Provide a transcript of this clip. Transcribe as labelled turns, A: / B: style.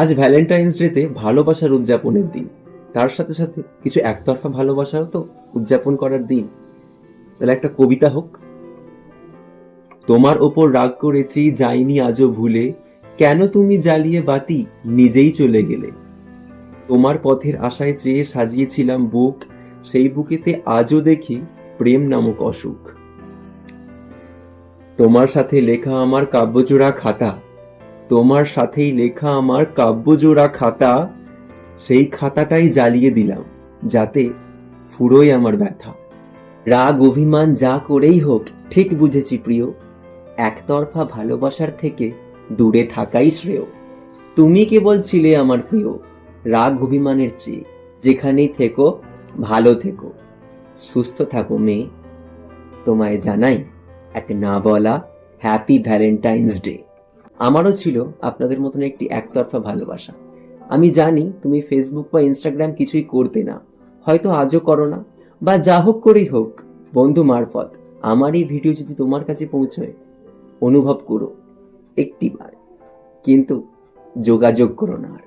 A: আজ ভ্যালেন্টাইন্স ডেতে ভালোবাসার উদযাপনের দিন, তার সাথে সাথে কিছু একতরফা ভালোবাসাও তো উদযাপন করার দিন। তাহলে একটা কবিতা হোক। তোমার ওপর রাগ করেছি যাইনি আজও ভুলে, কেন তুমি জ্বালিয়ে বাতি নিজেই চলে গেলে। তোমার পথের আশায় চেয়ে সাজিয়েছিলাম বুক, সেই বুকেতে আজও দেখি প্রেম নামক অসুখ। তোমার সাথে লেখা আমার কাব্যজোড়া খাতা, তোমার সাথেই লেখা আমার কাব্যজোড়া খাতা, সেই খাতাটাই জ্বালিয়ে দিলাম যাতে ফুরোয় আমার ব্যথা। রাগ অভিমান যা করেই হোক ঠিক বুঝেছি প্রিয়, একতরফা ভালোবাসার থেকে দূরে থাকাই শ্রেয়। তুমি কেবল ছিলে আমার প্রিয়, রাগ অভিমানের চেয়ে, যেখানেই থেকো ভালো থেকো, সুস্থ থাকো মেয়ে। তোমায় জানাই এক না বলা হ্যাপি ভ্যালেন্টাইন্স ডে। আমারও ছিল আপনাদের মতন একটি একতরফা ভালোবাসা। আমি জানি তুমি ফেসবুক বা ইনস্টাগ্রাম কিছুই করতে না, হয়তো আজও করো না, বা যা হোক করেই হোক বন্ধু মারফত আমার এই ভিডিও যদি তোমার কাছে পৌঁছয়, অনুভব করো একটিবার, কিন্তু যোগাযোগ করো না আর।